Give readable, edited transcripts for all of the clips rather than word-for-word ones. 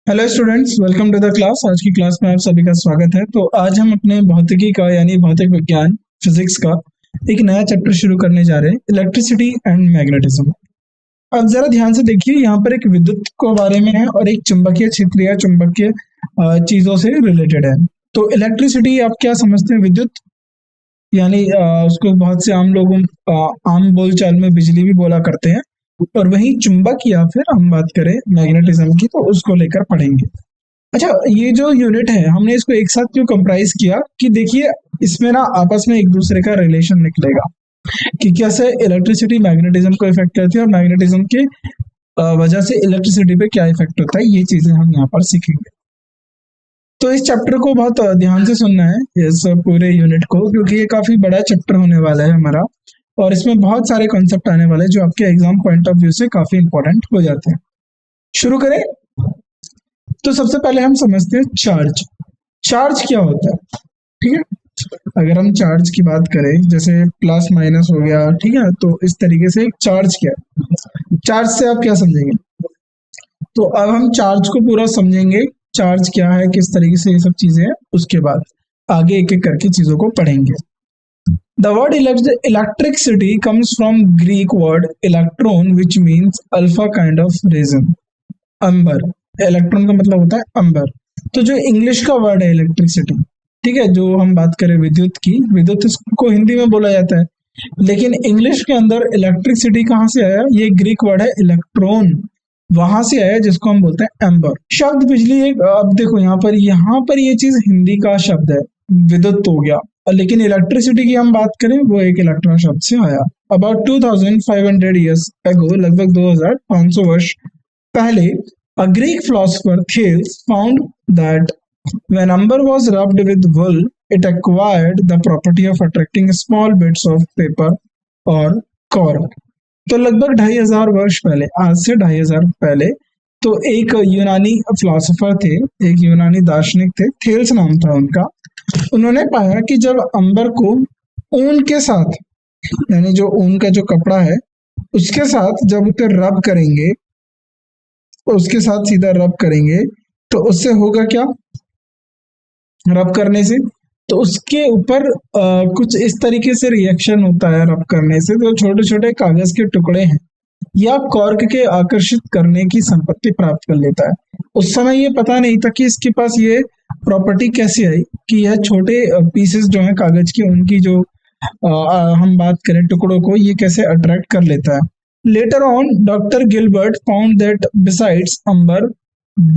Hello students, welcome to the class. आज की class में आप सभी का स्वागत है। तो आज हम अपने भौतिकी का यानी भौतिक विज्ञान फिजिक्स का एक नया चैप्टर शुरू करने जा रहे हैं, इलेक्ट्रिसिटी एंड मैग्नेटिज्म। अब जरा ध्यान से देखिए, यहाँ पर एक विद्युत को बारे में है और एक चुंबकीय क्षेत्र या चुंबकीय चीजों से रिलेटेड है। तो इलेक्ट्रिसिटी आप क्या समझते हैं? विद्युत यानी उसको बहुत से आम लोग आम बोलचाल में बिजली भी बोला करते हैं। और वहीं चुंबक या फिर हम बात करें मैग्नेटिज्म की तो उसको लेकर पढ़ेंगे। अच्छा, ये जो यूनिट है हमने इसको एक साथ क्यों कंप्राइज किया कि देखिए इसमें ना आपस में एक दूसरे का रिलेशन निकलेगा कि कैसे इलेक्ट्रिसिटी मैग्नेटिज्म को इफेक्ट करती है और मैग्नेटिज्म के वजह से इलेक्ट्रिसिटी पे क्या इफेक्ट होता है, ये चीजें हम यहाँ पर सीखेंगे। तो इस चैप्टर को बहुत ध्यान से सुनना है, इस पूरे यूनिट को, क्योंकि ये काफी बड़ा चैप्टर होने वाला है हमारा और इसमें बहुत सारे कॉन्सेप्ट आने वाले हैं जो आपके एग्जाम पॉइंट ऑफ व्यू से काफी इंपॉर्टेंट हो जाते हैं। शुरू करें। तो सबसे पहले हम समझते हैं चार्ज। चार्ज क्या होता है? ठीक है, अगर हम चार्ज की बात करें, जैसे प्लस माइनस हो गया, ठीक है, तो इस तरीके से एक चार्ज क्या है, चार्ज से आप क्या समझेंगे? तो अब हम चार्ज को पूरा समझेंगे, चार्ज क्या है, किस तरीके से ये सब चीजें हैं, उसके बाद आगे एक एक करके चीजों को पढ़ेंगे। The word electricity comes from Greek word electron which means alpha kind of resin। Amber, electron का मतलब होता है अंबर। तो जो इंग्लिश का वर्ड है इलेक्ट्रिसिटी, ठीक है, जो हम बात करें विद्युत की, विद्युत इसको हिंदी में बोला जाता है, लेकिन इंग्लिश के अंदर इलेक्ट्रिसिटी कहाँ से आया? ये ग्रीक वर्ड है इलेक्ट्रॉन, वहां से आया जिसको हम बोलते हैं एम्बर। शब्द बिजली एक, अब देखो यहाँ पर ये चीज हिंदी का शब्द है, विद्युत हो गया, लेकिन इलेक्ट्रिसिटी की हम बात करें वो एक इलेक्ट्रॉन शब्द से आया। अबाउट 2500 ईयर्स अगो, लगभग 2500 वर्ष पहले, a Greek philosopher Thales found that when amber was rubbed with wool, it acquired the property of attracting small bits of paper or cork। तो लगभग 2500 वर्ष पहले, आज से 2500 पहले, तो एक यूनानी फिलोसोफर थे, एक यूनानी दार्शनिक थे, थेल्स नाम था उनका। उन्होंने पाया कि जब अंबर को ऊन के साथ, यानी जो ऊन का जो कपड़ा है उसके साथ जब उसे रब करेंगे, उसके साथ सीधा रब करेंगे, तो उससे होगा क्या? रब करने से तो उसके ऊपर कुछ इस तरीके से रिएक्शन होता है रब करने से, तो छोटे छोटे कागज के टुकड़े हैं या कॉर्क के आकर्षित करने की संपत्ति प्राप्त कर लेता है। उस समय ये पता नहीं था कि इसके पास ये प्रॉपर्टी कैसे आई कि यह छोटे पीसेस जो हैं कागज के, उनकी जो हम बात करें टुकड़ों को, ये कैसे अट्रैक्ट कर लेता है। Later on, Dr. Gilbert found that besides amber,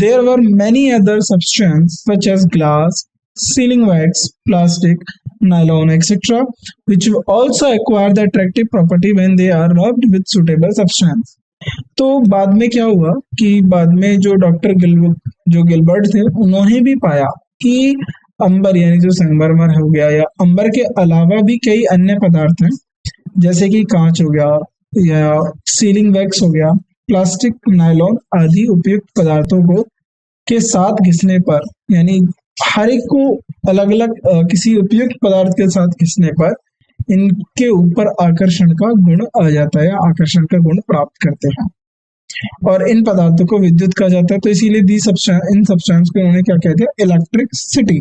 there were many other substances such as glass, sealing wax, plastic, nylon, etc., which also acquire the attractive property when they are rubbed with suitable substance। तो बाद में क्या हुआ कि बाद में जो Gilbert थे, उन्होंने भी पाया कि अंबर यानी जो संगमरमर हो गया या अंबर के अलावा भी कई अन्य पदार्थ हैं, जैसे कि कांच हो गया या सीलिंग वैक्स हो गया, प्लास्टिक, नायलॉन आदि उपयुक्त पदार्थों को के साथ घिसने पर, यानी हर एक को अलग अलग किसी उपयुक्त पदार्थ के साथ घिसने पर इनके ऊपर आकर्षण का गुण आ जाता है, आकर्षण का गुण प्राप्त करते हैं और इन पदार्थों को विद्युत कहा जाता है। तो इसीलिए इन सब्सटेंस को उन्होंने क्या कहते हैं? Electricity.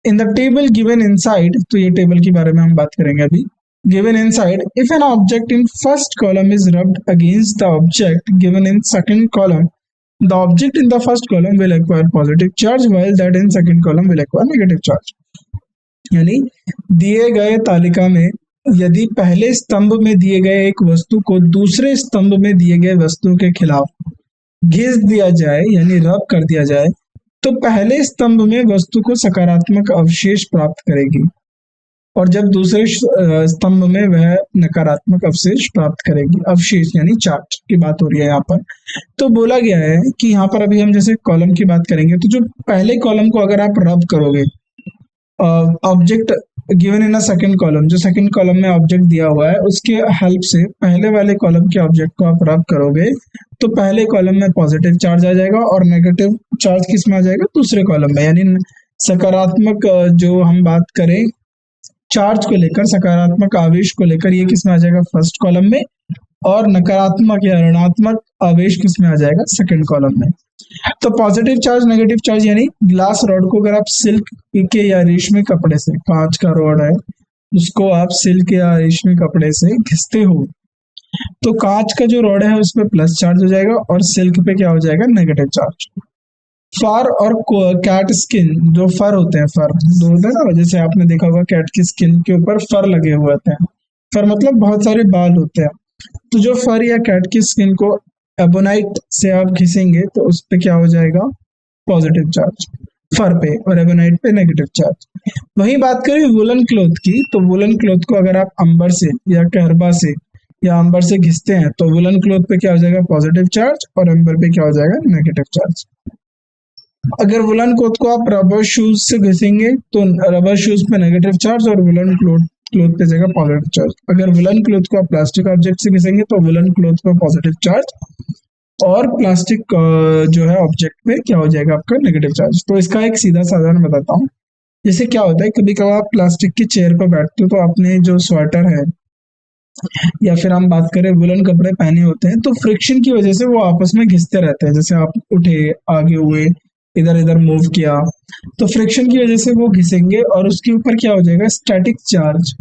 In the table given inside, तो ये टेबल के बारे में हम बात करेंगे अभी। Given inside, if an object in first column is rubbed against the object given in second column, the object in the first column will acquire positive charge while that in second column will acquire negative charge। यानी दिए गए तालिका में यदि पहले स्तंभ में दिए गए एक वस्तु को दूसरे स्तंभ में दिए गए वस्तु के खिलाफ घिस दिया जाए, यानी रब कर दिया जाए, तो पहले स्तंभ में वस्तु को सकारात्मक अवशेष प्राप्त करेगी और जब दूसरे स्तंभ में वह नकारात्मक अवशेष प्राप्त करेगी। अवशेष यानी चार्ज की बात हो रही है यहाँ पर। तो बोला गया है कि यहाँ पर अभी हम जैसे कॉलम की बात करेंगे, तो जो पहले कॉलम को अगर आप रब करोगे, object given in a second column, जो सेकंड कॉलम में ऑब्जेक्ट दिया हुआ है उसके हेल्प से पहले वाले कॉलम के ऑब्जेक्ट को आप रब करोगे, तो पहले कॉलम में पॉजिटिव चार्ज आ जाएगा और नेगेटिव चार्ज किस में आ जाएगा? दूसरे कॉलम में। यानी सकारात्मक जो हम बात करें चार्ज को लेकर, सकारात्मक आवेश को लेकर, ये किस में आ जाएगा? फर्स्ट कॉलम में, और नकारात्मक या ऋणात्मक आवेश किसमें आ जाएगा, सेकंड कॉलम में। तो पॉजिटिव चार्ज, नेगेटिव चार्ज, यानी ग्लास रॉड को अगर आप सिल्क के या रेशमी कपड़े से, कांच का रॉड है उसको आप सिल्क या रेशमी कपड़े से घिसते हो तो कांच का जो रॉड है उस पर प्लस चार्ज हो जाएगा और सिल्क पे क्या हो जाएगा, नेगेटिव चार्ज। फर और कैट स्किन, जो फर होते हैं, फर जो होते हैं ना, जैसे आपने देखा होगा कैट की स्किन के ऊपर फर लगे हुए होते हैं, फर मतलब बहुत सारे बाल होते हैं। तो जो फर या कैट की स्किन को एबोनाइट से आप घिसेंगे तो उस पे क्या हो जाएगा, पॉजिटिव चार्ज फर पे, और एबोनाइट पे नेगेटिव चार्ज। वही बात करें वुलन क्लॉथ की, तो वुलन क्लॉथ को अगर आप अंबर से या कहरबा से या अंबर से घिसते हैं तो वुलन क्लॉथ पे क्या हो जाएगा, पॉजिटिव चार्ज, और अंबर पे क्या हो जाएगा, नेगेटिव चार्ज। अगर वुलन क्लॉथ को आप रबर शूज से घिसेंगे तो रबर शूज पे नेगेटिव चार्ज और वुलन क्लॉथ पे जाएगा पॉजिटिव चार्ज। अगर वुलन क्लॉथ को आप प्लास्टिक ऑब्जेक्ट से घिसेंगे तो वुलन क्लॉथ पे पॉजिटिव चार्ज और प्लास्टिक जो है ऑब्जेक्ट पे क्या हो जाएगा, आपका नेगेटिव चार्ज। तो इसका एक सीधा साधारण बताता हूँ। जैसे क्या होता है, कभी कभार आप प्लास्टिक की चेयर पर बैठते हो तो आपने जो स्वेटर है या फिर हम बात करें वुलन कपड़े पहने होते हैं तो फ्रिक्शन की वजह से वो आपस में घिसते रहते हैं। जैसे आप उठे, आगे हुए, इधर इधर मूव किया तो फ्रिक्शन की वजह से वो घिसेंगे और उसके ऊपर क्या हो जाएगा, स्टैटिक चार्ज,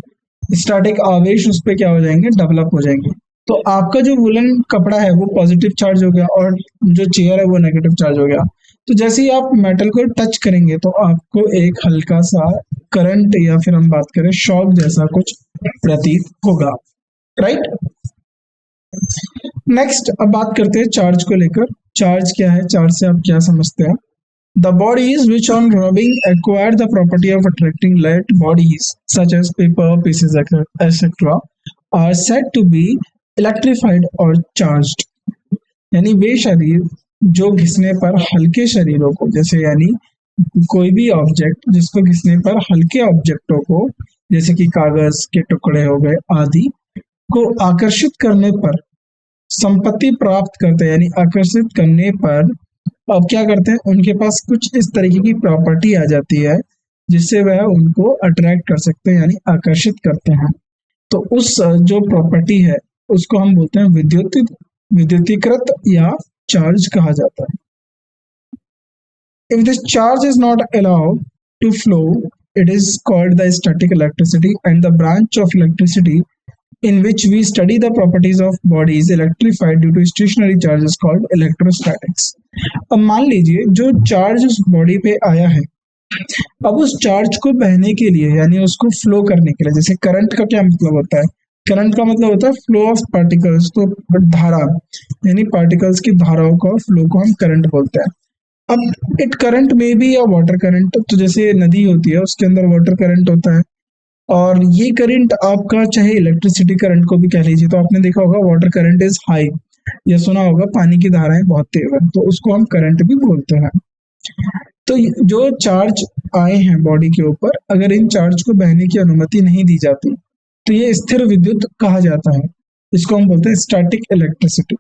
स्टैटिक आवेश उस पर क्या हो जाएंगे, डेवलप हो जाएंगे। तो आपका जो वुलन कपड़ा है वो पॉजिटिव चार्ज हो गया और जो चेयर है वो नेगेटिव चार्ज हो गया। तो जैसे ही आप मेटल को टच करेंगे तो आपको एक हल्का सा करंट या फिर हम बात करें शॉक जैसा कुछ प्रतीत होगा, राइट। नेक्स्ट अब बात करते हैं चार्ज को लेकर। चार्ज क्या है, चार्ज से आप क्या समझते हैं। The bodies which on rubbing acquire the property of attracting light, bodies such as paper, pieces, etc. are said to be electrified or charged. यानी वे शरीर जो घिसने पर हल्के शरीरों को, जैसे यानी कोई भी ऑब्जेक्ट जिसको घिसने पर हल्के ऑब्जेक्टों को, जैसे कि कागज के टुकड़े हो गए आदि, को आकर्षित करने पर संपत्ति प्राप्त करते हैं। यानी आकर्षित करने पर अब क्या करते हैं, उनके पास कुछ इस तरीके की प्रॉपर्टी आ जाती है जिससे वह उनको अट्रैक्ट कर सकते हैं, यानी आकर्षित करते हैं। तो उस जो प्रॉपर्टी है उसको हम बोलते हैं विद्युतीकृत या चार्ज कहा जाता है। If this charge is not allowed to flow, it is called the static electricity, and the branch of electricity in which we study the properties of bodies electrified due to stationary charge is called electrostatics. अब मान लीजिए जो charge उस body पे आया है, अब उस चार्ज को बहने के लिए यानी उसको फ्लो करने के लिए, जैसे करंट का क्या मतलब होता है, करंट का मतलब होता है फ्लो ऑफ पार्टिकल्स, तो धारा यानी पार्टिकल्स की धाराओं का फ्लो को हम करंट बोलते हैं। अब इट करंट में भी या वाटर करंट, तो जैसे नदी होती है उसके अंदर वाटर करंट होता है, और ये करंट आपका चाहे इलेक्ट्रिसिटी करंट को भी कह लीजिए। तो आपने देखा होगा वाटर करंट इज हाई, या सुना होगा पानी की धाराएं बहुत तेज है, तो उसको हम करंट भी बोलते हैं। तो जो चार्ज आए हैं बॉडी के ऊपर, अगर इन चार्ज को बहने की अनुमति नहीं दी जाती तो ये स्थिर विद्युत कहा जाता है। इसको हम बोलते हैं स्टैटिक इलेक्ट्रिसिटी।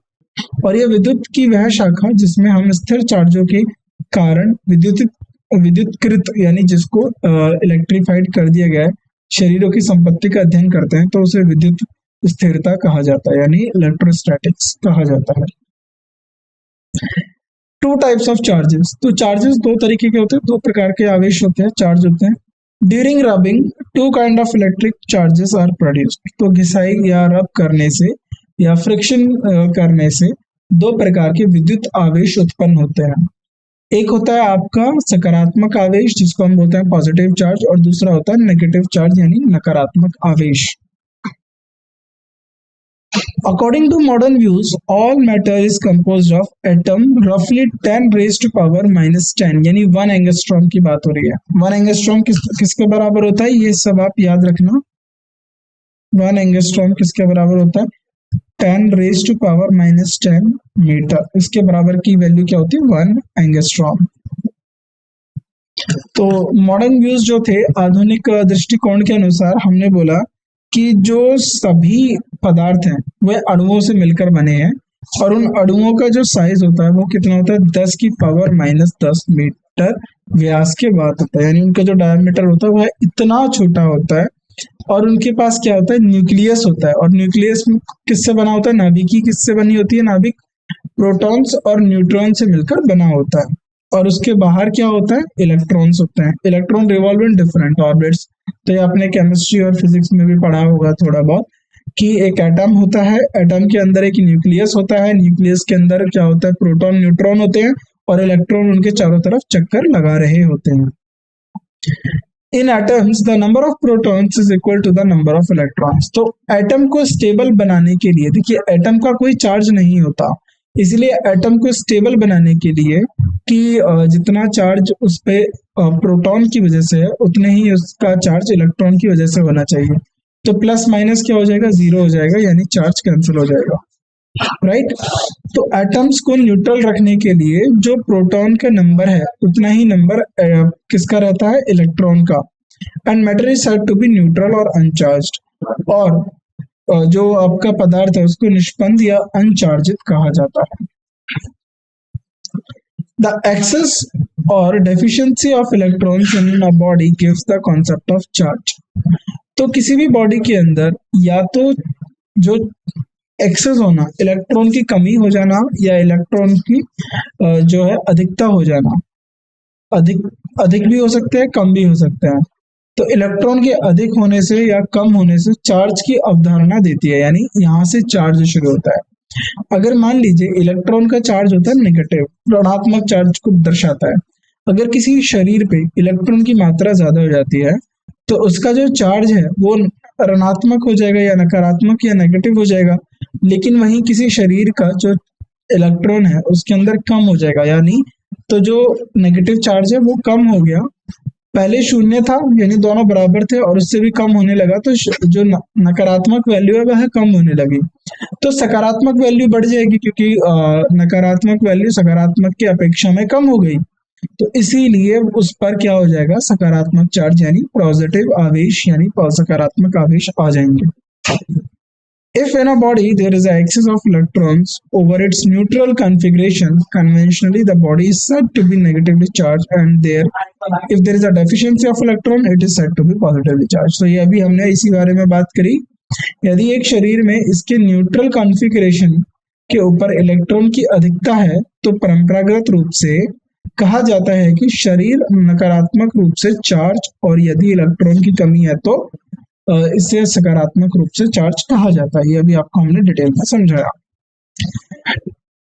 और ये विद्युत की वह शाखा जिसमें हम स्थिर चार्जों के कारण विद्युतकृत यानी जिसको इलेक्ट्रीफाइड कर दिया गया है शरीरों की संपत्ति का अध्ययन करते हैं तो उसे विद्युत स्थिरता कहा जाता है, यानी इलेक्ट्रोस्टैटिक्स कहा जाता है। टू टाइप्स ऑफ चार्जेस, तो चार्जेस दो तरीके के होते हैं, दो प्रकार के आवेश होते हैं, चार्ज होते हैं। During rubbing two kind of electric charges are produced, तो घिसाई या रब करने से या फ्रिक्शन करने से दो प्रकार के विद्युत आवेश उत्पन्न होते हैं। एक होता है आपका सकारात्मक आवेश जिसको हम बोलते हैं पॉजिटिव चार्ज, और दूसरा होता है नेगेटिव चार्ज यानी नकारात्मक आवेश। According to modern views, all matter is composed of atom roughly 10 raised to power minus 10, यानी 1 एंगस्ट्रॉम की बात हो रही है। 1 एंगस्ट्रॉम किसके बराबर होता है, ये सब आप याद रखना। 1 एंगस्ट्रॉम किसके बराबर होता है, 10 raise to power minus 10 metre, इसके बराबर की वैल्यू क्या होती है, 1 एंगस्ट्रॉम। तो मॉडर्न व्यूज जो थे, आधुनिक दृष्टिकोण के अनुसार हमने बोला कि जो सभी पदार्थ हैं वह अणुओं से मिलकर बने हैं, और उन अणुओं का जो साइज होता है वो कितना होता है, 10 की पावर माइनस 10 मीटर व्यास के बाद होता है। यानी उनका जो डायमीटर होता है वह इतना छोटा होता है और उनके पास क्या होता है, न्यूक्लियस होता है। और न्यूक्लियस किससे बना होता है, नाभिकी किससे बनी होती है, नाभिक प्रोटॉन्स और न्यूट्रॉन से मिलकर बना होता है। और उसके बाहर क्या होता है, इलेक्ट्रॉन्स होते हैं। Electron revolve in different orbits. तो ये आपने केमिस्ट्री और फिजिक्स में भी पढ़ा होगा थोड़ा बहुत, कि एक एटम होता है, एटम के अंदर एक न्यूक्लियस होता है, न्यूक्लियस के अंदर क्या होता है, प्रोटॉन न्यूट्रॉन होते हैं और इलेक्ट्रॉन उनके चारों तरफ चक्कर लगा रहे होते हैं। In atoms the number of protons is equal to the number of electrons. तो एटम को स्टेबल बनाने के लिए, देखिए एटम का कोई चार्ज नहीं होता, इसलिए एटम को स्टेबल बनाने के लिए कि जितना चार्ज उस पे प्रोटॉन की वजह से है उतने ही उसका चार्ज इलेक्ट्रॉन की वजह से होना चाहिए। तो प्लस माइनस क्या हो जाएगा, जीरो हो जाएगा, यानी चार्ज कैंसिल हो जाएगा, राइट। तो एटम्स को न्यूट्रल रखने के लिए जो प्रोटॉन का नंबर है उतना ही नंबर किसका रहता है, इलेक्ट्रॉन का। And matter is said to be neutral और अनचार्ज्ड। और जो आपका पदार्थ है उसको निष्पन्द या अनचार्जित कहा जाता है। The excess or deficiency of electrons in a body gives the concept of charge. तो किसी भी बॉडी के अंदर या तो जो एक्सेस होना, इलेक्ट्रॉन की कमी हो जाना, या इलेक्ट्रॉन की जो है अधिकता हो जाना, अधिक भी हो सकते हैं, कम भी हो सकते हैं। तो इलेक्ट्रॉन के अधिक होने से या कम होने से चार्ज की अवधारणा देती है, यानी यहाँ से चार्ज शुरू होता है। अगर मान लीजिए इलेक्ट्रॉन का चार्ज होता है नेगेटिव, ऋणात्मक चार्ज को दर्शाता है। अगर किसी शरीर पे इलेक्ट्रॉन की मात्रा ज्यादा हो जाती है तो उसका जो चार्ज है वो ऋणात्मक हो जाएगा या नकारात्मक या नेगेटिव हो जाएगा। लेकिन वहीं किसी शरीर का जो इलेक्ट्रॉन है उसके अंदर कम हो जाएगा, यानी तो जो नेगेटिव चार्ज है वो कम हो गया, पहले शून्य था यानी दोनों बराबर थे और उससे भी कम होने लगा, तो जो नकारात्मक वैल्यू है वह कम होने लगी। तो सकारात्मक वैल्यू बढ़ जाएगी क्योंकि नकारात्मक वैल्यू सकारात्मक की अपेक्षा में कम हो गई, तो इसीलिए उस पर क्या हो जाएगा, सकारात्मक चार्ज यानी पॉजिटिव आवेश यानी सकारात्मक आवेश आ जाएंगे। If in a body there is an excess of electrons over its neutral configuration, conventionally the body is said to be negatively charged, and if there is a deficiency of electron, it is said to be positively charged. तो ये अभी हमने इसी बारे में बात करी। यदि एक शरीर में इसके न्यूट्रल कॉन्फ़िगरेशन के ऊपर इलेक्ट्रॉन की अधिकता है तो परंपरागत रूप से कहा जाता है कि शरीर नकारात्मक रूप से चार्ज, और यदि इलेक्ट्रॉन की कमी है तो इसे सकारात्मक रूप से चार्ज कहा जाता है। ये अभी आपको हमने डिटेल में समझाया।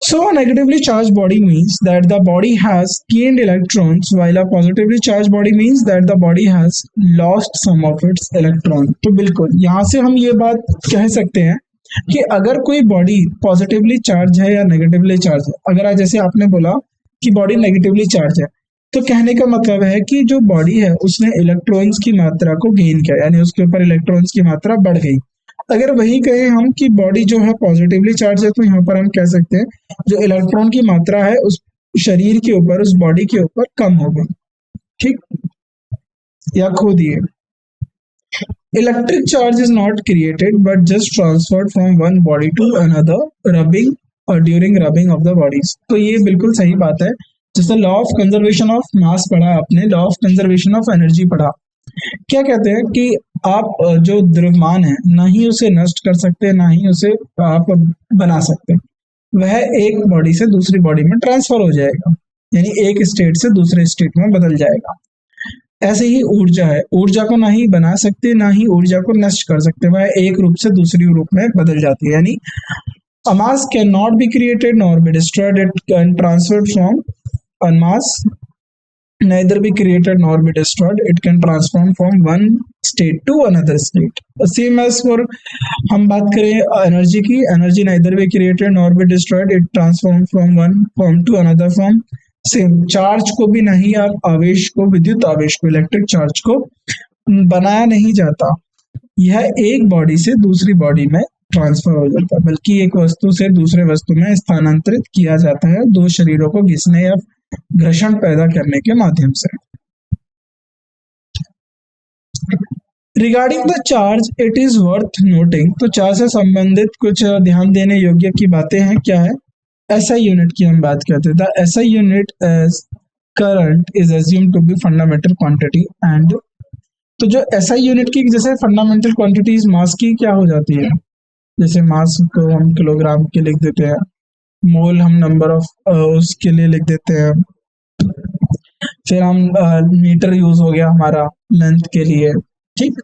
So a negatively charged body means that the body has gained electrons, while a positively charged body means that the body has lost some of its electron. तो बिल्कुल यहाँ से हम ये बात कह सकते हैं कि अगर कोई बॉडी पॉजिटिवली चार्ज है या नेगेटिवली चार्ज है, अगर जैसे आपने बोला कि बॉडी नेगेटिवली चार्ज है, तो कहने का मतलब है कि जो बॉडी है उसने इलेक्ट्रॉन्स की मात्रा को गेन किया, यानी उसके ऊपर इलेक्ट्रॉन्स की मात्रा बढ़ गई। अगर वही कहें हम कि बॉडी जो है पॉजिटिवली चार्ज है, तो यहाँ पर हम कह सकते हैं जो इलेक्ट्रॉन की मात्रा है उस शरीर के ऊपर, उस बॉडी के ऊपर कम हो गई, ठीक, या खो दिए। Electric charge is not created but just transferred from one body to another rubbing और during rubbing of the bodies. तो ये बिल्कुल सही बात है। जैसे law of conservation of mass पढ़ा आपने, law of conservation of energy पढ़ा। क्या कहते हैं कि आप जो द्रव्यमान है ना ही उसे नष्ट कर सकते, ना ही उसे आप बना सकते, वह एक बॉडी से दूसरी बॉडी में ट्रांसफर हो जाएगा, यानी एक स्टेट से दूसरे स्टेट में बदल जाएगा। ऐसे ही ऊर्जा है, ऊर्जा को ना ही बना सकते ना ही ऊर्जा को नष्ट कर सकते, वह एक रूप से दूसरी रूप में बदल जाती है। यानी a mass cannot be created nor be destroyed, it can transfer from a mass neither be created nor be destroyed, it can transform from one state to another state. Same as for हम बात करें energy की, energy neither be created nor be destroyed, it transform from one form to another form. Same charge को भी नहीं, आप आवेश को, विद्युत आवेश को, इलेक्ट्रिक चार्ज को बनाया नहीं जाता, यह एक बॉडी से दूसरी बॉडी में ट्रांसफर हो जाता है, बल्कि एक वस्तु से दूसरे वस्तु में स्थानांतरित किया जाता है दो शरीरों को घिसने या घर्षण पैदा करने के माध्यम से। Regarding the charge it is worth noting, तो चार्ज से संबंधित कुछ ध्यान देने योग्य की बातें हैं। क्या है, SI यूनिट की हम बात करते हैं। The SI unit as current is assumed to be fundamental quantity and तो जो एसआई यूनिट की जैसे फंडामेंटल क्वांटिटीज मास की क्या हो जाती है, जैसे मास को हम किलोग्राम के लिख देते हैं, मोल हम नंबर ऑफ उसके लिए लिख देते हैं, फिर हम मीटर यूज हो गया हमारा लेंथ के लिए, ठीक।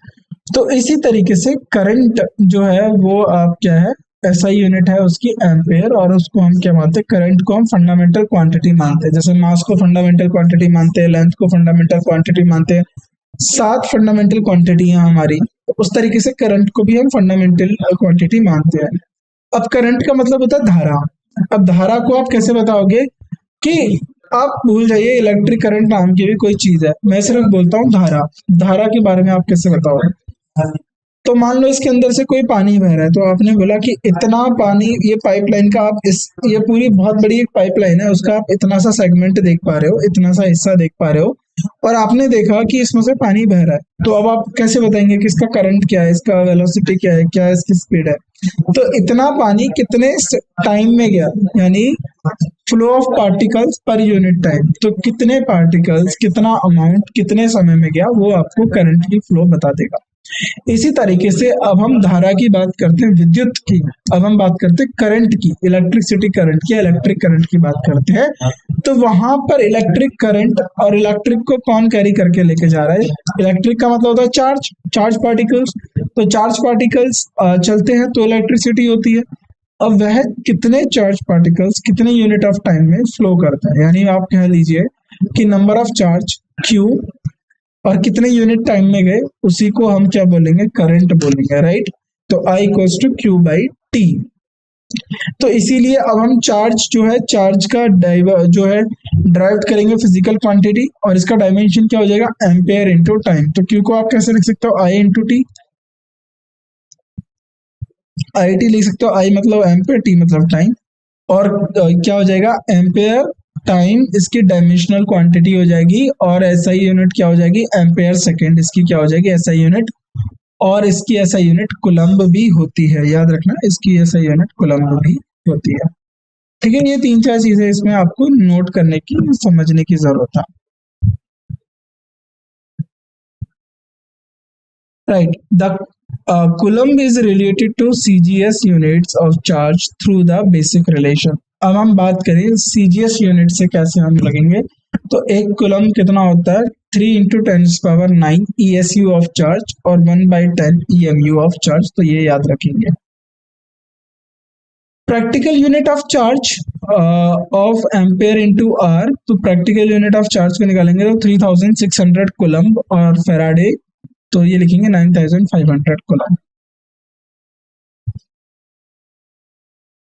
तो इसी तरीके से करंट जो है वो आप क्या है, एसआई यूनिट है उसकी एम्पेयर, और उसको हम क्या मानते हैं, करंट को हम फंडामेंटल क्वांटिटी मानते हैं। जैसे मास को फंडामेंटल क्वांटिटी मानते हैं, लेंथ को फंडामेंटल क्वांटिटी मानते हैं, 7 फंडामेंटल क्वांटिटी है हमारी, तो उस तरीके से करंट को भी हम फंडामेंटल क्वांटिटी मानते हैं। अब करंट का मतलब होता है धारा। अब धारा को आप कैसे बताओगे कि आप भूल जाइए इलेक्ट्रिक करंट नाम की भी कोई चीज है, मैं सिर्फ बोलता हूँ धारा। धारा के बारे में आप कैसे बताओगे, तो मान लो इसके अंदर से कोई पानी बह रहा है, तो आपने बोला कि इतना पानी, ये पाइपलाइन का आप ये पूरी बहुत बड़ी एक पाइपलाइन है, उसका आप इतना सा सेगमेंट देख पा रहे हो, इतना सा हिस्सा देख पा रहे हो, और आपने देखा कि इसमें से पानी बह रहा है, तो अब आप कैसे बताएंगे कि इसका करंट क्या है, इसका वेलोसिटी क्या है, क्या इसकी स्पीड है। तो इतना पानी कितने टाइम में गया, यानी flow of particles per unit time, तो कितने पार्टिकल्स, कितना अमाउंट, कितने समय में गया, वो आपको करंट की फ्लो बता देगा। इसी तरीके से अब हम धारा की बात करते हैं, विद्युत की, अब हम बात करते हैं करंट की, इलेक्ट्रिसिटी करंट की, इलेक्ट्रिक करंट की बात करते हैं। तो वहां पर इलेक्ट्रिक करंट और इलेक्ट्रिक को कौन कैरी करके लेके जा रहा है, इलेक्ट्रिक का मतलब होता है चार्ज, चार्ज पार्टिकल्स। तो चार्ज पार्टिकल्स चलते हैं तो इलेक्ट्रिसिटी होती है। अब वह कितने चार्ज पार्टिकल्स कितने यूनिट ऑफ टाइम में फ्लो करता है, यानी आप कह लीजिए कि नंबर ऑफ चार्ज Q और कितने यूनिट टाइम में गए, उसी को हम क्या बोलेंगे, करंट बोलेंगे, राइट। तो I equals to Q by T. तो इसीलिए अब हम चार्ज जो है, चार्ज का जो है ड्राइव करेंगे फिजिकल क्वांटिटी, और इसका डायमेंशन क्या हो जाएगा, एम्पेयर इंटू टाइम। तो Q को आप कैसे लिख सकते हो, I into T, I T लिख सकते हो, I मतलब एम्पेयर, टी मतलब टाइम, और क्या हो जाएगा, एम्पेयर टाइम इसकी डायमेंशनल क्वांटिटी हो जाएगी, और एसआई यूनिट क्या हो जाएगी, एम्पेयर सेकेंड इसकी क्या हो जाएगी, एसआई यूनिट, और इसकी एसआई यूनिट कुलम्ब भी होती है, याद रखना इसकी एसआई यूनिट कुलम्ब भी होती है, ठीक है। ये 3-4 चीजें इसमें आपको नोट करने की, समझने की जरूरत है, right. The Coulomb is related to CGS units of charge through the basic relation। अब हम बात करें CGS यूनिट से कैसे हम लगेंगे, तो एक Coulomb कितना होता है, 3 × 10⁹ ESU ऑफ चार्ज और 1/10 EMU ऑफ चार्ज, तो ये याद रखेंगे। Practical unit of charge of ampere into R, तो प्रैक्टिकल यूनिट ऑफ चार्ज को निकालेंगे तो 3600 Coulomb, और फेराडे तो ये लिखेंगे 9500 Coulomb।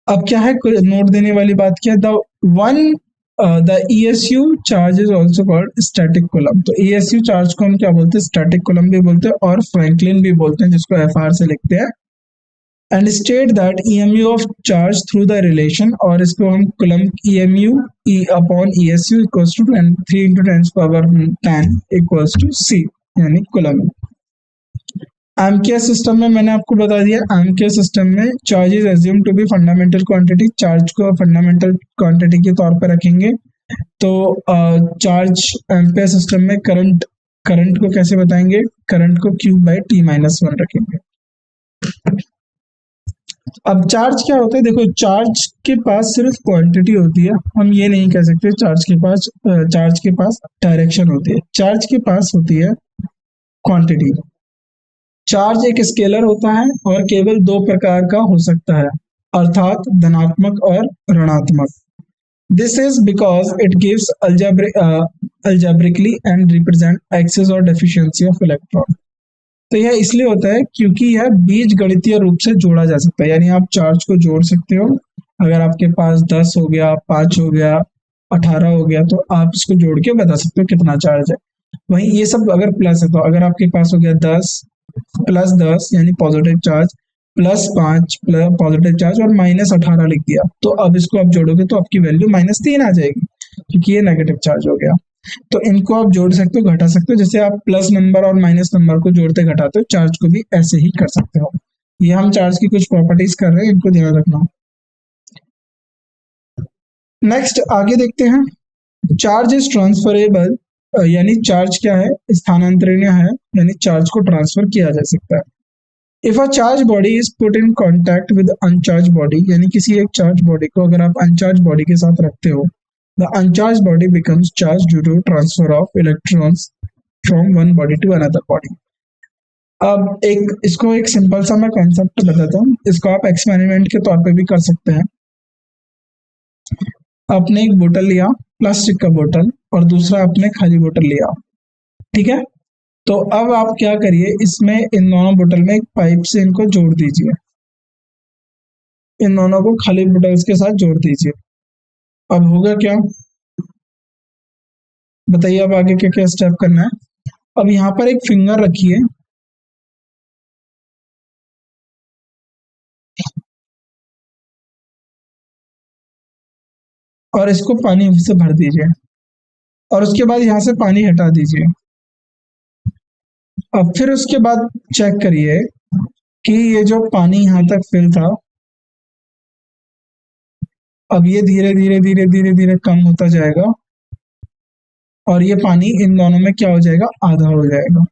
अब क्या है नोट देने वाली बात, क्या the ESU charge is also called static Coulomb। तो ESU चार्ज को हम क्या बोलते हैं, स्टैटिक Coulomb भी बोलते हैं और फ्रैंकलिन भी बोलते हैं, जिसको FR से लिखते हैं। And state that EMU of charge through the relation, और इसको हम Coulomb EMU upon ESU equals to 3 × 10⁻10 equals to C, यानी Coulomb। एम्पियर सिस्टम में मैंने आपको बता दिया, एम्पियर सिस्टम में charge is assumed to be fundamental quantity, charge को फंडामेंटल क्वांटिटी के तौर पर रखेंगे। तो चार्ज एम्पियर सिस्टम में करंट को कैसे बताएंगे, करंट को Q/T-1 रखेंगे। अब चार्ज क्या होता है, देखो चार्ज के पास सिर्फ क्वांटिटी होती है, हम ये नहीं कह सकते चार्ज के पास डायरेक्शन होती है, चार्ज के पास होती है क्वांटिटी। चार्ज एक स्केलर होता है और केवल 2 प्रकार का हो सकता है, अर्थात धनात्मक और ऋणात्मक। This is because it gives algebraically and represent excess और डेफिशिएंसी ऑफ इलेक्ट्रॉन। तो यह इसलिए होता है क्योंकि यह बीज गणितीय रूप से जोड़ा जा सकता है, यानी आप चार्ज को जोड़ सकते हो। अगर आपके पास 10 हो गया, 5 हो गया, 18 हो गया, तो आप इसको जोड़ के बता सकते हो कितना चार्ज है। वहीं ये सब अगर प्लस है, तो अगर आपके पास हो गया 10 + 10 यानी पॉजिटिव चार्ज, +5 पॉजिटिव चार्ज, और -18 लिख दिया, तो अब इसको आप जोड़ोगे तो आपकी वैल्यू -3 आ जाएगी, क्योंकि ये नेगेटिव चार्ज हो गया। तो इनको आप जोड़ सकते हो, घटा सकते हो, जैसे आप प्लस नंबर और माइनस नंबर को जोड़ते घटाते हो, चार्ज को भी ऐसे ही कर सकते हो। ये हम चार्ज की कुछ प्रॉपर्टीज कर रहे हैं, इनको ध्यान रखना। नेक्स्ट आगे देखते हैं, चार्ज इज ट्रांसफरेबल यानी चार्ज क्या है, स्थानांतरणीय है, यानी चार्ज को ट्रांसफर किया जा सकता है। If a charge body is put in contact with uncharged body, यानी किसी एक चार्ज बॉडी को अगर आप अनचार्ज बॉडी के साथ रखते हो, the uncharge body becomes charge due to transfer of electrons from one body to another body. अब इसको एक सिंपल सा मैं कॉन्सेप्ट बताता हूँ, इसको आप एक्सपेरिमेंट के तौर पे भी कर सकते हैं। आपने एक बोतल लिया, प्लास्टिक का बोतल, और दूसरा आपने खाली बोतल लिया, ठीक है। तो अब आप क्या करिए, इसमें इन दोनों बोतल में एक पाइप से इनको जोड़ दीजिए, इन दोनों को खाली बोतल्स के साथ जोड़ दीजिए। अब होगा क्या, बताइए अब आगे क्या क्या स्टेप करना है। अब यहाँ पर एक फिंगर रखिए, और इसको पानी से भर दीजिए, और उसके बाद यहाँ से पानी हटा दीजिए। अब फिर उसके बाद चेक करिए कि ये जो पानी यहाँ तक फिल था, अब ये धीरे धीरे धीरे धीरे धीरे कम होता जाएगा, और ये पानी इन दोनों में क्या हो जाएगा, आधा हो जाएगा।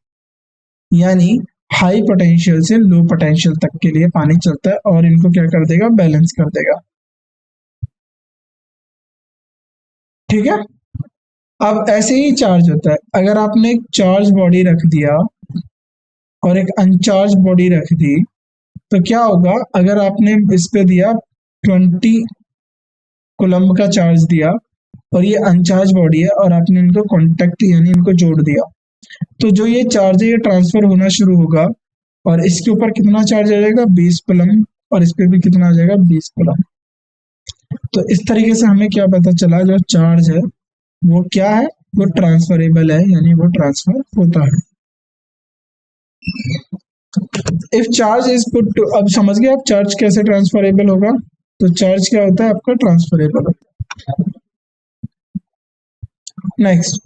यानी हाई पोटेंशियल से लो पोटेंशियल तक के लिए पानी चलता है, और इनको क्या कर देगा, बैलेंस कर देगा, ठीक है। अब ऐसे ही चार्ज होता है, अगर आपने एक चार्ज बॉडी रख दिया और एक अनचार्ज बॉडी रख दी, तो क्या होगा, अगर आपने इस पे दिया 20 कूलम्ब का चार्ज दिया, और ये अनचार्ज बॉडी है, और आपने इनको कॉन्टेक्ट यानी इनको जोड़ दिया, तो जो ये चार्ज है ये ट्रांसफर होना शुरू होगा, और इसके ऊपर कितना चार्ज आ जाएगा, 20 कूलम्ब, और इस पे भी कितना आ जाएगा, 20 कूलम्ब। तो इस तरीके से हमें क्या पता चला, जो चार्ज है वो क्या है, वो ट्रांसफरेबल है, यानी वो ट्रांसफर होता है। If charge is put to, अब समझ गए आप चार्ज कैसे ट्रांसफरेबल होगा। तो चार्ज क्या होता है आपका, ट्रांसफरेबल होता है। Next,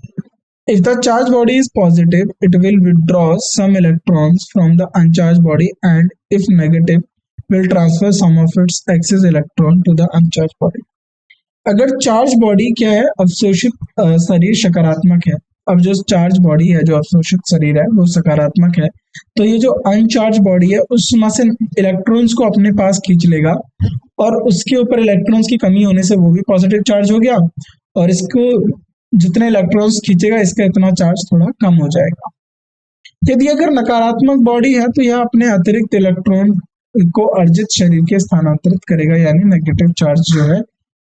if the charged body is positive, it will withdraw some electrons from the uncharged body, and if negative, will transfer some of its excess electron to the uncharged body. अगर charge body क्या है, अवशोषित शरीर सकारात्मक है, अब जो charge body है, जो अवशोषित शरीर है वो सकारात्मक है, तो ये जो अनचार्ज बॉडी है उसमें से इलेक्ट्रॉन्स को अपने पास खींच लेगा, और उसके ऊपर इलेक्ट्रॉन्स की कमी होने से वो भी पॉजिटिव चार्ज हो गया, और इसको जितने इलेक्ट्रॉन्स खींचेगा इसका इतना चार्ज थोड़ा कम हो जाएगा। यदि अगर नकारात्मक बॉडी है तो यह अपने अतिरिक्त इलेक्ट्रॉन को अर्जित शरीर के स्थानांतरित करेगा, यानी नेगेटिव चार्ज जो है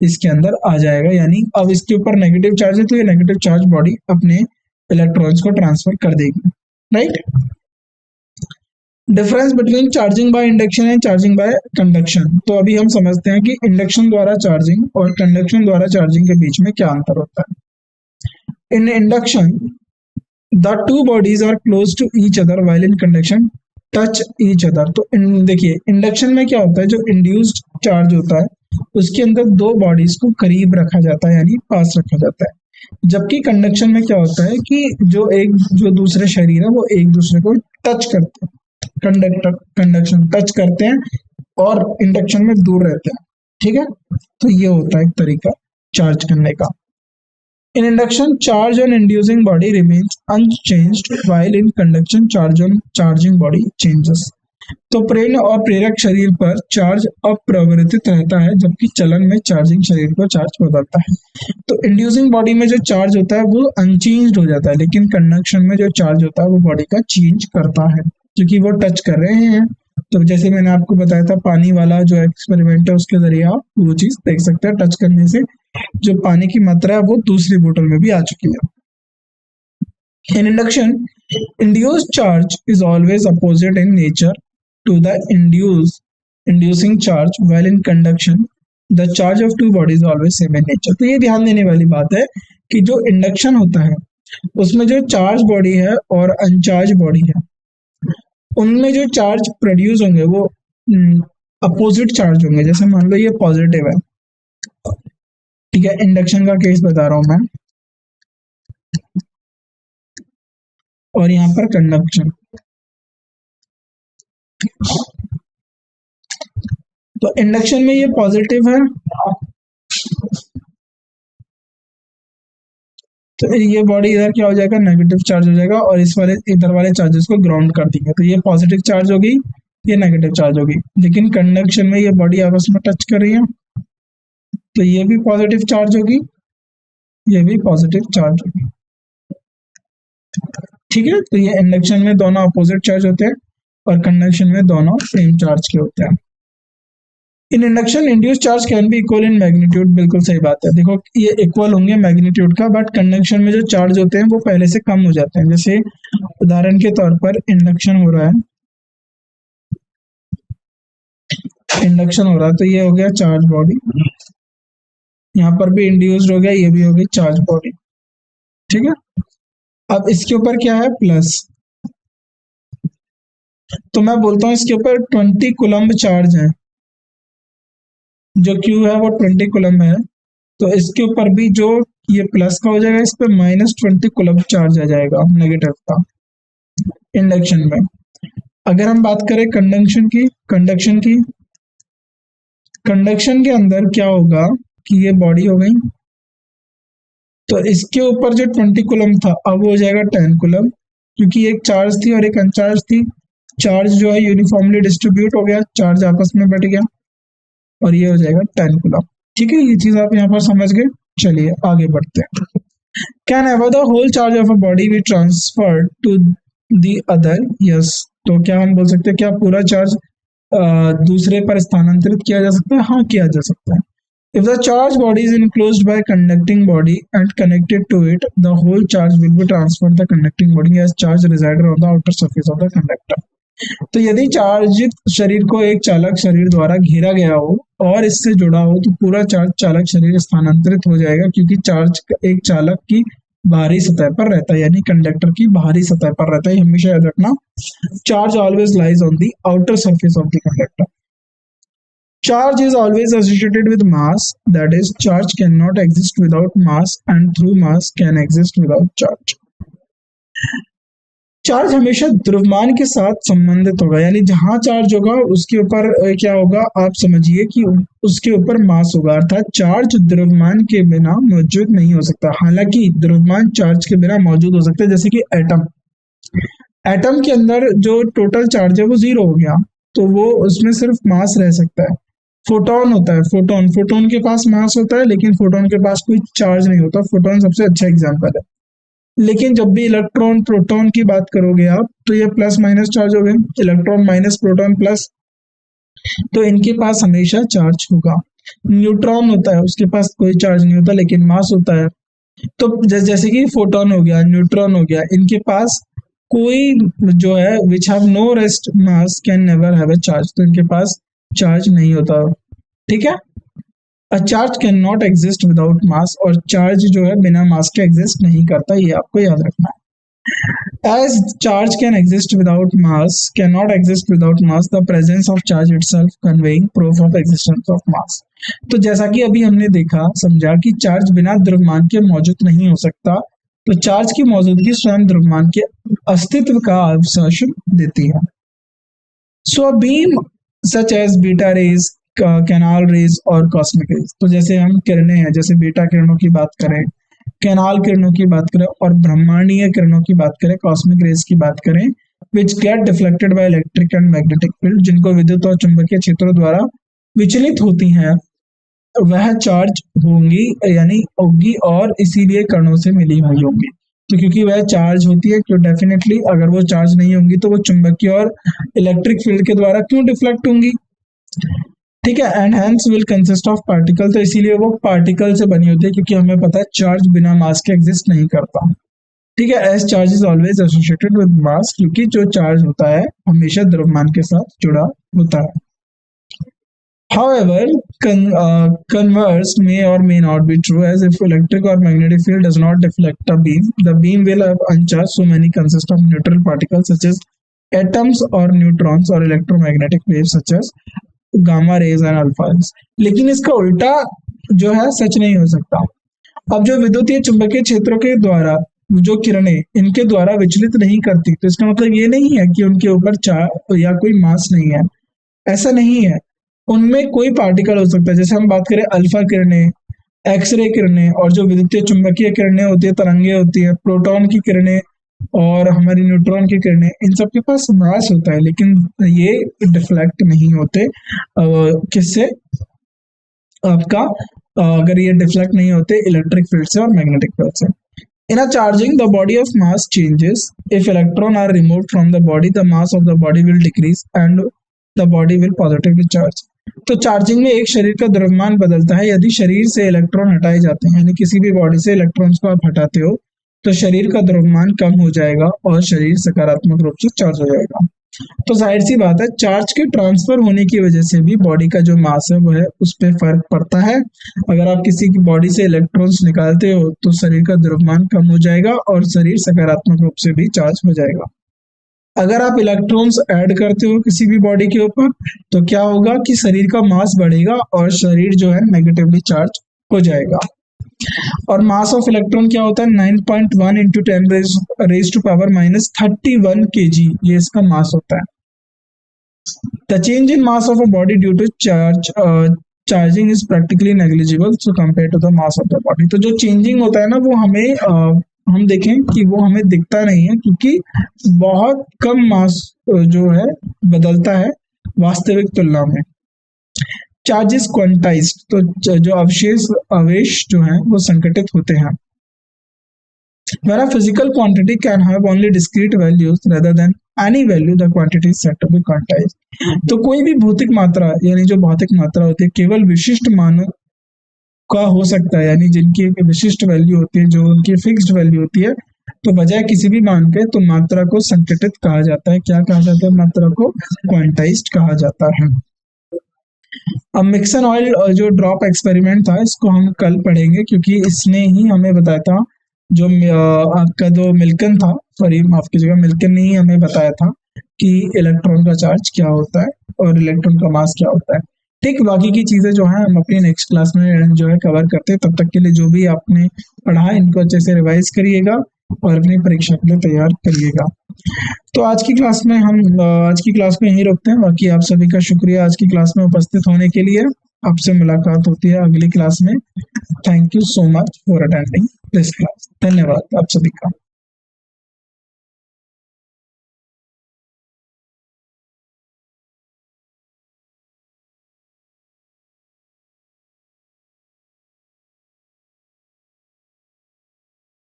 इसके अंदर आ जाएगा, यानी अब इसके ऊपर नेगेटिव चार्ज है तो ये नेगेटिव चार्ज बॉडी अपने इलेक्ट्रॉन्स को ट्रांसफर कर देगी, right. Difference between charging by induction and charging by conduction. तो अभी हम समझते हैं कि इंडक्शन द्वारा चार्जिंग और कंडक्शन द्वारा चार्जिंग के बीच में क्या अंतर होता है। In induction, the two bodies are close to each other, while in conduction touch each other. तो देखिए इंडक्शन में क्या होता है, जो इंड्यूस्ड चार्ज होता है उसके अंदर दो बॉडीज को करीब रखा जाता है, यानी पास रखा जाता है। जबकि कंडक्शन में क्या होता है कि जो दूसरे शरीर है वो एक दूसरे को टच करते हैं, कंडक्शन टच करते हैं, और इंडक्शन में दूर रहते हैं, ठीक है। तो ये होता है एक तरीका चार्ज करने का। In induction, charge on inducing body remains unchanged, while in conduction, charge on charging body changes. तो प्रेरण और प्रेरक शरीर पर चार्ज अपरिवर्तित रहता है, जबकि चलन में चार्जिंग शरीर को चार्ज बदलता है। तो इंड्यूसिंग बॉडी में जो चार्ज होता है वो अनचेंज्ड हो जाता है, लेकिन कंडक्शन में जो चार्ज होता है वो बॉडी का चेंज करता है, क्योंकि वो टच कर रहे हैं। तो जैसे मैंने आपको बताया था पानी वाला जो एक्सपेरिमेंट है उसके जरिए आप वो चीज देख सकते हैं, टच करने से जो पानी की मात्रा है वो दूसरी बोतल में भी आ चुकी है। In induction, induced charge is always opposite in nature to the inducing charge, while in conduction the charge of two bodies always same in nature. तो ये ध्यान देने वाली बात है कि जो इंडक्शन होता है उसमें जो चार्ज बॉडी है और अनचार्ज बॉडी है उनमें जो चार्ज प्रोड्यूस होंगे वो अपोजिट चार्ज होंगे। जैसे मान लो ये पॉजिटिव है, ठीक है, इंडक्शन का केस बता रहा हूं मैं, और यहाँ पर कंडक्शन। तो इंडक्शन में ये पॉजिटिव है, तो ये बॉडी इधर क्या हो जाएगा, नेगेटिव चार्ज हो जाएगा और इस वाले इधर वाले चार्जेस को ग्राउंड कर देंगे, तो ये पॉजिटिव चार्ज होगी, ये नेगेटिव चार्ज होगी। लेकिन कंडक्शन में ये बॉडी आपस में टच कर रही है, तो ये भी पॉजिटिव चार्ज होगी, ये भी पॉजिटिव चार्ज होगी। ठीक है, तो ये इंडक्शन में दोनों अपोजिट चार्ज होते हैं और कंडक्शन में दोनों सेम चार्ज के होते हैं। इन induction induce charge can be equal in magnitude, बिल्कुल सही बात है। देखो ये इक्वल होंगे मैग्नीट्यूड का, बट कंडक्शन में जो चार्ज होते हैं वो पहले से कम हो जाते हैं। जैसे उदाहरण के तौर पर इंडक्शन हो रहा है, तो ये हो गया चार्ज बॉडी, यहाँ पर भी इंड्यूस्ड हो गया, ये भी हो गई चार्ज बॉडी। ठीक है, अब इसके ऊपर क्या है, प्लस, तो मैं बोलता हूं इसके ऊपर 20 कूलम्ब चार्ज है, जो Q है वो 20 कूलम्ब है, तो इसके ऊपर भी जो ये प्लस का हो जाएगा, इस पे -20 कूलम्ब चार्ज आ जाएगा नेगेटिव का इंडक्शन में। अगर हम बात करें कंडक्शन के अंदर क्या होगा कि ये बॉडी हो गई, तो इसके ऊपर जो 20 कूलम्ब था अब हो जाएगा 10 कूलम्ब, क्योंकि एक चार्ज थी और एक अनचार्ज थी। चार्ज जो है यूनिफॉर्मली डिस्ट्रीब्यूट हो गया, चार्ज आपस में बढ़ गया और ये हो जाएगा 10 कूलम्ब। ठीक है, ये चीज आप यहाँ पर समझ गए। चलिए आगे बढ़ते हैं। Can ever the whole charge of a body be transferred to the other? Yes, तो क्या हम बोल सकते हैं क्या पूरा चार्ज दूसरे पर स्थानांतरित किया जा सकता है? हाँ, किया जा सकता है। If the charge body is enclosed by conducting body and connected to it, the whole charge will be transferred to the conducting body as charge resides on the outer surface of the conductor. तो यदि चार्जित शरीर को एक चालक शरीर द्वारा घेरा गया हो और इससे जुड़ा हो, तो पूरा चार्ज चालक शरीर स्थानांतरित हो जाएगा, क्योंकि चार्ज एक चालक की बाहरी सतह पर रहता है, यानी कंडक्टर की बाहरी सतह पर रहता है। हमेशा याद रखना, charge always lies on the outer surface of the conductor. Charge is always associated with mass, that is, charge cannot exist without mass and through mass can exist without charge. Charge हमेशा द्रव्यमान के साथ संबंधित होगा, यानी जहां charge होगा उसके ऊपर क्या होगा, आप समझिए कि उसके ऊपर मास होगा, अर्थात चार्ज द्रव्यमान के बिना मौजूद नहीं हो सकता। हालांकि द्रव्यमान चार्ज के बिना मौजूद हो सकता है, जैसे कि एटम के अंदर जो टोटल चार्ज है वो 0 हो गया, तो वो उसमें सिर्फ मास रह सकता है। फोटोन होता है, फोटोन के पास मास होता है, लेकिन फोटोन के पास कोई चार्ज नहीं होता। फोटोन सबसे अच्छा एग्जांपल है। लेकिन जब भी इलेक्ट्रॉन प्रोटॉन की बात करोगे आप, तो ये प्लस माइनस चार्ज हो गए, इलेक्ट्रॉन माइनस प्रोटॉन प्लस, तो इनके पास हमेशा चार्ज होगा। न्यूट्रॉन होता है, उसके पास कोई चार्ज नहीं होता लेकिन मास होता है। तो जैसे कि फोटोन हो गया, न्यूट्रॉन हो गया, इनके पास कोई जो है which have no rest mass can never have a charge, तो इनके पास चार्ज नहीं होता। ठीक है, a charge can not exist without mass, और चार्ज जो है बिना मास के एग्जिस्ट नहीं करता, ये आपको याद रखना है। As charge can exist without mass, can not exist without mass, the presence of charge itself conveying proof of existence of mass. तो जैसा कि अभी हमने देखा समझा कि चार्ज बिना द्रव्यमान के मौजूद नहीं हो सकता, तो चार्ज की मौजूदगी स्वयं द्रव्यमान के अस्तित्व का आश्वासन देती है। So beam such as beta rays, canal rays और कॉस्मिक रेज, तो जैसे हम किरणें हैं, जैसे बीटा किरणों की बात करें, कैनाल किरणों की बात करें और ब्रह्मांडीय किरणों की बात करें, कॉस्मिक रेज की बात करें, which get deflected by electric and magnetic field, जिनको विद्युत और चुंबकीय क्षेत्रों द्वारा विचलित होती हैं, वह चार्ज होंगी यानी होगी और इसीलिए कणों से मिली हुई होंगी। तो क्योंकि वह चार्ज होती है, क्यों डेफिनेटली अगर वो चार्ज नहीं होंगी तो वो चुंबकीय और इलेक्ट्रिक फील्ड के द्वारा क्यों डिफ्लेक्ट होंगी। ठीक है, and hence will consist of particle, तो इसीलिए वो पार्टिकल से बनी होती है, क्योंकि हमें पता है चार्ज बिना मास के एग्जिस्ट नहीं करता। ठीक है, as charge is always associated with mass, क्योंकि जो चार्ज होता है हमेशा द्रव्यमान के साथ जुड़ा होता है। However, converse may or may not be true, as if electric or magnetic field does not deflect a beam, the beam will have uncharged, so many consist of neutral particles such as atoms or neutrons or electromagnetic waves such as gamma rays and alpha rays। लेकिन इसका उल्टा जो है सच नहीं हो सकता। अब जो विद्युतीय चुंबकीय क्षेत्रों के द्वारा जो किरणें इनके द्वारा विचलित नहीं करती, तो इसका मतलब ये नहीं है कि उनके ऊपर चार्ज या कोई मास नहीं है, ऐसा नहीं है। उनमें कोई पार्टिकल हो सकता है। जैसे हम बात करें अल्फा किरणें, एक्सरे किरणें और जो विद्युतीय चुंबकीय किरणें होती है, तरंगे होती है, प्रोटॉन की किरणें और हमारी न्यूट्रॉन की किरणें, इन सब के पास मास होता है, लेकिन ये डिफ्लेक्ट नहीं होते किससे, आपका अगर ये डिफ्लेक्ट नहीं होते इलेक्ट्रिक फील्ड से और मैग्नेटिक फील्ड से। In a charging, the body of mass changes. If electrons are removed from the body, the mass of the body will decrease and the body will positively charge. तो charging में एक शरीर का द्रव्यमान बदलता है। यदि शरीर से इलेक्ट्रॉन हटाए जाते हैं, यानी किसी भी बॉडी से इलेक्ट्रॉन्स को आप हटाते हो, तो शरीर का द्रव्यमान कम हो जाएगा और शरीर सकारात्मक रूप से चार्ज हो जाएगा। तो जाहिर सी बात है, चार्ज के ट्रांसफर होने की वजह से भी बॉडी का जो मास है वो है उस पर फर्क पड़ता है। अगर आप किसी की बॉडी से इलेक्ट्रॉन्स निकालते हो तो शरीर का द्रव्यमान कम हो जाएगा और शरीर सकारात्मक रूप से भी चार्ज हो जाएगा। अगर आप इलेक्ट्रॉन्स ऐड करते हो किसी भी बॉडी के ऊपर, तो क्या होगा कि शरीर का मास बढ़ेगा और शरीर जो है नेगेटिवली चार्ज हो जाएगा। और मास ऑफ इलेक्ट्रॉन क्या होता है, 9.1 into 10 raise to power minus 31 kg, ये इसका मास होता है। The change in mass of a body due to charging is practically negligible so compare to the mass of the body. तो जो changing होता है ना, वो हमें हम देखें कि वो हमें दिखता नहीं है, क्योंकि बहुत कम मास जो है बदलता है वास्तविक तुलना में। चार्ज इज क्वांटाइज्ड, तो जो आवेश जो है वो संगठित होते हैं। When a physical quantity can have only discrete values rather than any value, the quantity is said to be quantized. तो कोई भी भौतिक मात्रा, यानी जो भौतिक मात्रा होती है, केवल विशिष्ट मानों का हो सकता है, यानी जिनकी एक विशिष्ट वैल्यू होती है, जो उनकी फिक्स्ड वैल्यू होती है, तो बजाय किसी भी मान के तो मात्रा को संगठित कहा जाता है। क्या कहा जाता है? मात्रा को क्वांटाइज्ड कहा जाता है। अब मिक्सन ऑयल जो ड्रॉप एक्सपेरिमेंट था, इसको हम कल पढ़ेंगे, क्योंकि इसने ही हमें बताया था, जो आपका जो मिल्कन था, सॉरी माफ कीजिएगा, मिल्कन ने ही हमें बताया था कि इलेक्ट्रॉन का चार्ज क्या होता है और इलेक्ट्रॉन का मास क्या होता है। ठीक, बाकी की चीजें जो है हम अपनी नेक्स्ट क्लास में जो है कवर करते हैं। तब तक के लिए जो भी आपने पढ़ा इनको अच्छे से रिवाइज करिएगा और अपनी परीक्षा के लिए तैयार करिएगा। तो आज की क्लास को यहीं रोकते हैं। बाकी आप सभी का शुक्रिया आज की क्लास में उपस्थित होने के लिए। आपसे मुलाकात होती है अगली क्लास में। Thank you so much for attending this class. धन्यवाद आप सभी का।